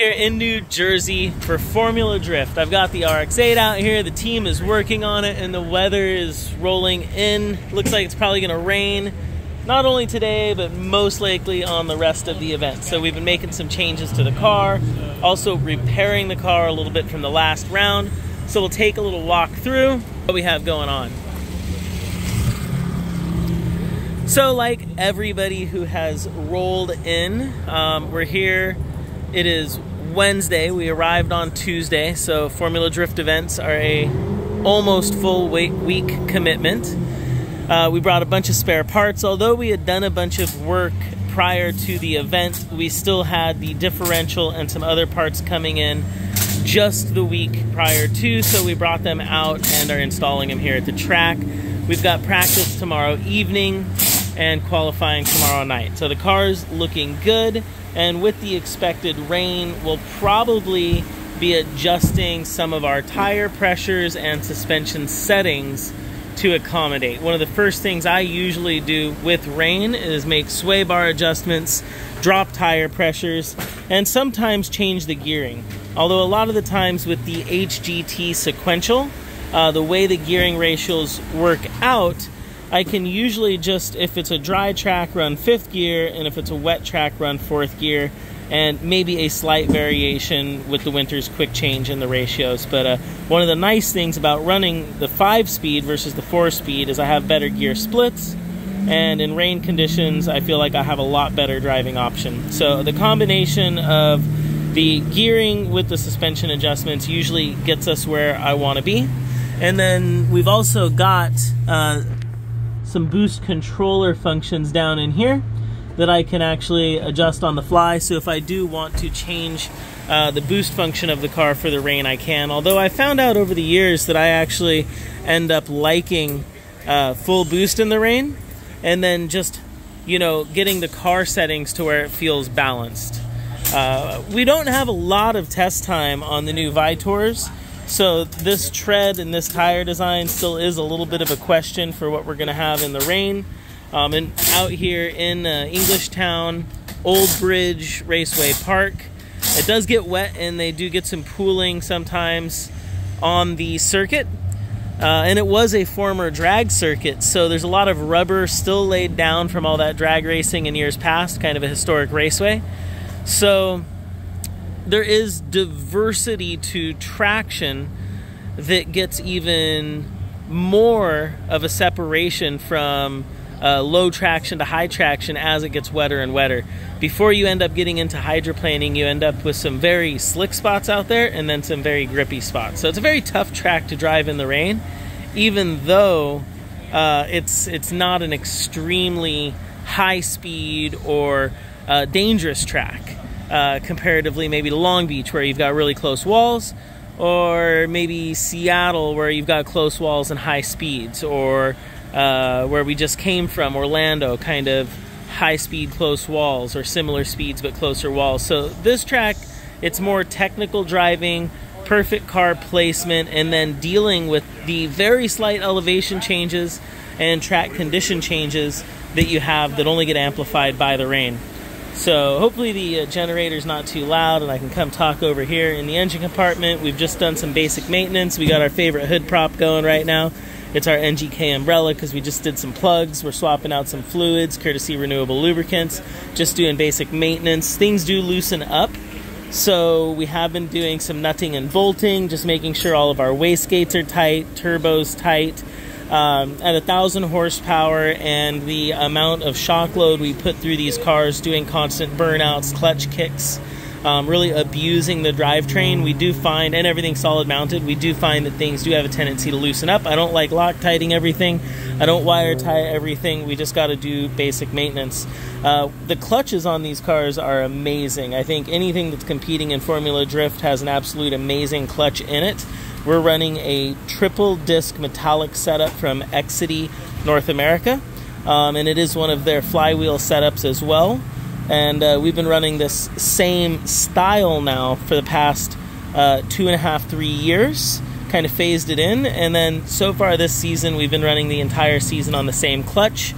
here in New Jersey for Formula Drift. I've got the RX-8 out here. The team is working on it and the weather is rolling in. Looks like it's probably going to rain, not only today, but most likely on the rest of the event. So we've been making some changes to the car, also repairing the car a little bit from the last round. So we'll take a little walk through what we have going on. So like everybody who has rolled in, we're here. It is Wednesday. We arrived on Tuesday, so Formula Drift events are a almost full week commitment. We brought a bunch of spare parts. Although we had done a bunch of work prior to the event, we still had the differential and some other parts coming in just the week prior to, so we brought them out and are installing them here at the track. We've got practice tomorrow evening and qualifying tomorrow night. So the car's looking good, and with the expected rain, we'll probably be adjusting some of our tire pressures and suspension settings to accommodate. One of the first things I usually do with rain is make sway bar adjustments, drop tire pressures, and sometimes change the gearing. Although a lot of the times with the HGT sequential, the way the gearing ratios work out, I can usually just, if it's a dry track, run 5th gear, and if it's a wet track, run 4th gear, and maybe a slight variation with the winter's quick change in the ratios. But one of the nice things about running the 5-speed versus the 4-speed is I have better gear splits, and in rain conditions, I feel like I have a lot better driving option. So the combination of the gearing with the suspension adjustments usually gets us where I want to be. And then we've also got some boost controller functions down in here that I can actually adjust on the fly. So if I do want to change the boost function of the car for the rain, I can. Although I found out over the years that I actually end up liking full boost in the rain, and then just, you know, getting the car settings to where it feels balanced. We don't have a lot of test time on the new Vitors, so this tread and this tire design still is a little bit of a question for what we're going to have in the rain. And out here in Englishtown, Old Bridge Raceway Park, it does get wet and they do get some pooling sometimes on the circuit. And it was a former drag circuit, so there's a lot of rubber still laid down from all that drag racing in years past, kind of a historic raceway. So there is diversity to traction that gets even more of a separation from low traction to high traction as it gets wetter and wetter. Before you end up getting into hydroplaning, you end up with some very slick spots out there and then some very grippy spots. So it's a very tough track to drive in the rain, even though it's not an extremely high speed or dangerous track. Comparatively maybe to Long Beach, where you've got really close walls, or maybe Seattle, where you've got close walls and high speeds, or where we just came from, Orlando, kind of high speed close walls, or similar speeds but closer walls. So this track, it's more technical driving, perfect car placement, and then dealing with the very slight elevation changes and track condition changes that you have that only get amplified by the rain. So hopefully the generator's not too loud and I can come talk over here in the engine compartment. We've just done some basic maintenance. We got our favorite hood prop going right now. It's our NGK umbrella because we just did some plugs. We're swapping out some fluids, courtesy Renewable Lubricants, just doing basic maintenance. Things do loosen up, so we have been doing some nutting and bolting, just making sure all of our wastegates are tight, turbos tight. At 1,000 horsepower and the amount of shock load we put through these cars, doing constant burnouts, clutch kicks, really abusing the drivetrain, we do find, and everything solid mounted, we do find that things do have a tendency to loosen up. I don't like Loctiting everything. I don't wire tie everything. We just got to do basic maintenance. The clutches on these cars are amazing. I think anything that's competing in Formula Drift has an absolute amazing clutch in it. We're running a triple disc metallic setup from Exedy North America, and it is one of their flywheel setups as well. And we've been running this same style now for the past 2.5, 3 years, kind of phased it in. And then so far this season, we've been running the entire season on the same clutch.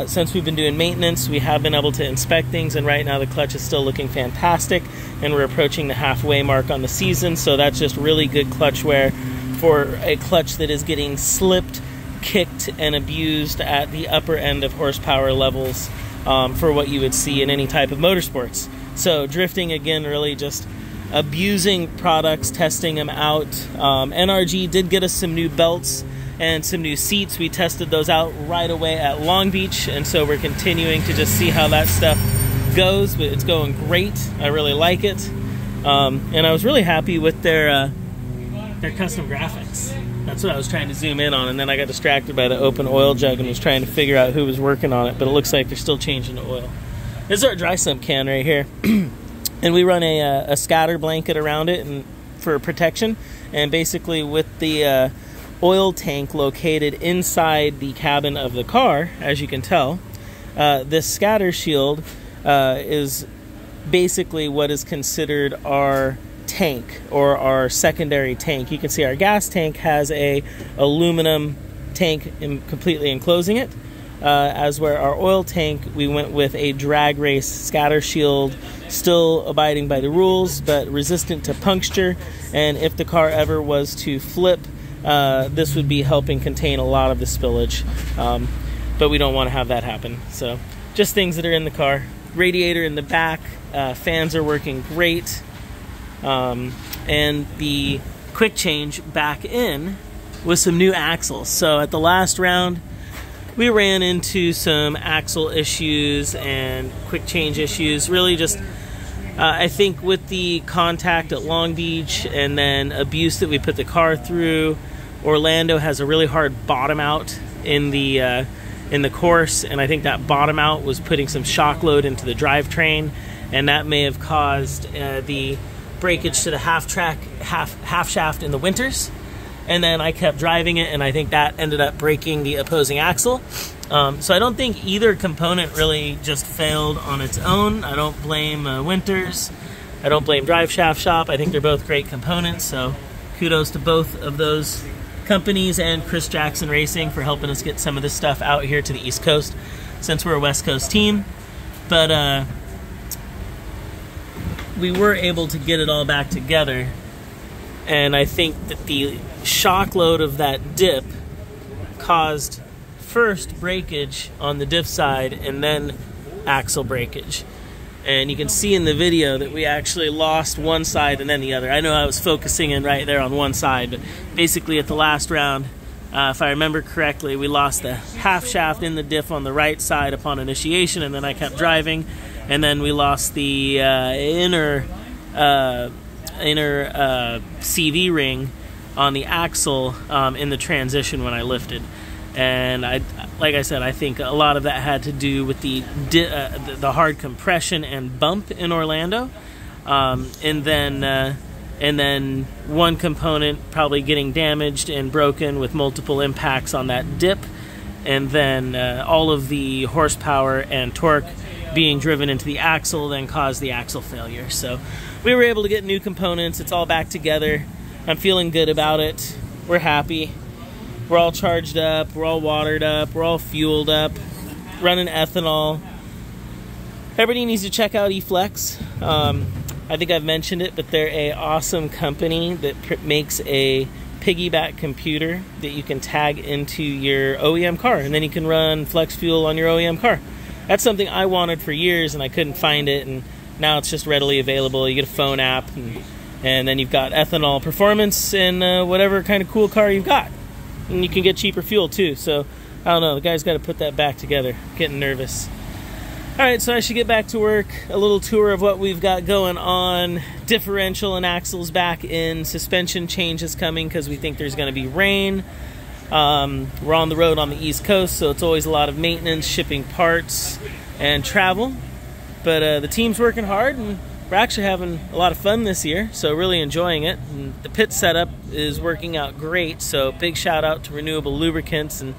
since we've been doing maintenance, we have been able to inspect things, and right now the clutch is still looking fantastic, and we're approaching the halfway mark on the season, so that's just really good clutch wear for a clutch that is getting slipped, kicked, and abused at the upper end of horsepower levels for what you would see in any type of motorsports. So drifting, again, really just abusing products, testing them out. NRG did get us some new belts and some new seats. We tested those out right away at Long Beach, and so we're continuing to just see how that stuff goes, but it's going great. I really like it. And I was really happy with their custom graphics. That's what I was trying to zoom in on, and then I got distracted by the open oil jug and was trying to figure out who was working on it, but it looks like they're still changing the oil. This is our dry sump can right here. And we run a scatter blanket around it and for protection, and basically with the oil tank located inside the cabin of the car, as you can tell, this scatter shield is basically what is considered our tank, or our secondary tank. You can see our gas tank has a aluminum tank completely enclosing it, as where our oil tank, we went with a drag race scatter shield, still abiding by the rules but resistant to puncture, and if the car ever was to flip, this would be helping contain a lot of the spillage, but we don't want to have that happen. So just things that are in the car. Radiator in the back, fans are working great, and the quick change back in with some new axles. So at the last round we ran into some axle issues and quick change issues, really just I think with the contact at Long Beach and then abuse that we put the car through. Orlando has a really hard bottom out in the course, and I think that bottom out was putting some shock load into the drivetrain, and that may have caused the breakage to the half shaft in the winters. And then I kept driving it, and I think that ended up breaking the opposing axle. So I don't think either component really just failed on its own. I don't blame Winters. I don't blame Drive Shaft Shop. I think they're both great components, so kudos to both of those companies and Chris Jackson Racing for helping us get some of this stuff out here to the East Coast, since we're a West Coast team. But we were able to get it all back together, and I think that the shock load of that dip caused first breakage on the diff side and then axle breakage. And you can see in the video that we actually lost one side and then the other. I know I was focusing in right there on one side, but basically at the last round, if I remember correctly, we lost the half shaft in the diff on the right side upon initiation, and then I kept driving, and then we lost the inner CV ring on the axle in the transition when I lifted. And like I said, I think a lot of that had to do with the hard compression and bump in Orlando, and then one component probably getting damaged and broken with multiple impacts on that dip, and then all of the horsepower and torque being driven into the axle then caused the axle failure. So we were able to get new components. It's all back together. I'm feeling good about it. We're happy. We're all charged up, we're all watered up, we're all fueled up, running ethanol. Everybody needs to check out eFlex. I think I've mentioned it, but they're an awesome company that makes a piggyback computer that you can tag into your OEM car, and then you can run flex fuel on your OEM car. That's something I wanted for years and I couldn't find it, and now it's just readily available. You get a phone app, and then you've got ethanol performance in whatever kind of cool car you've got. And you can get cheaper fuel too, so I don't know, the guy's got to put that back together. Getting nervous. Alright, so I should get back to work. A little tour of what we've got going on. Differential and axles back in. Suspension changes coming because we think there's going to be rain. We're on the road on the East Coast, so it's always a lot of maintenance, shipping parts, and travel. But the team's working hard, and we're actually having a lot of fun this year, so really enjoying it. And the pit setup is working out great, so big shout out to Renewable Lubricants and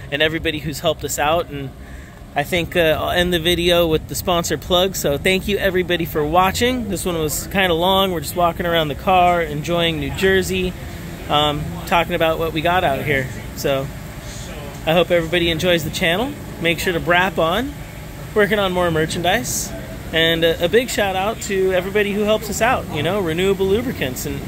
everybody who's helped us out. And I think I'll end the video with the sponsor plug, so thank you everybody for watching. This one was kind of long. We're just walking around the car, enjoying New Jersey, talking about what we got out here. So I hope everybody enjoys the channel. make sure to brap on. Working on more merchandise. And a big shout out to everybody who helps us out. You know, Renewable Lubricants and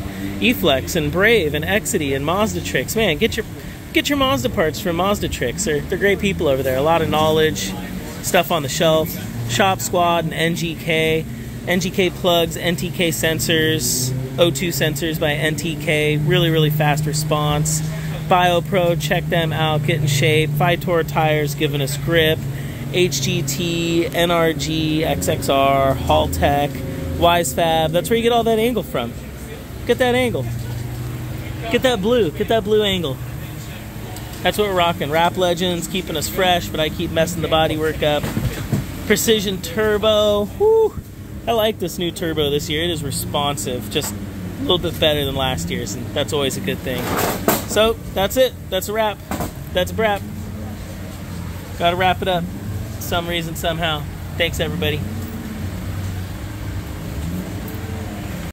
E-Flex and Brave and Exity and Mazda Tricks. Man, get your Mazda parts from Mazda Tricks. They're great people over there. A lot of knowledge, stuff on the shelf. Shop Squad and NGK. NGK plugs, NTK sensors, O2 sensors by NTK. Really, really fast response. BioPro, check them out. Get in shape. Vitor tires giving us grip. HGT, NRG, XXR, Haltech, WiseFab. That's where you get all that angle from. Get that angle. Get that blue. Get that blue angle. That's what we're rocking. Rap Legends, keeping us fresh, but I keep messing the bodywork up. Precision Turbo. Whew. I like this new turbo this year. It is responsive. Just a little bit better than last year's, and that's always a good thing. So, that's it. That's a wrap. That's a wrap. Gotta wrap it up. Some reason, somehow. Thanks, everybody.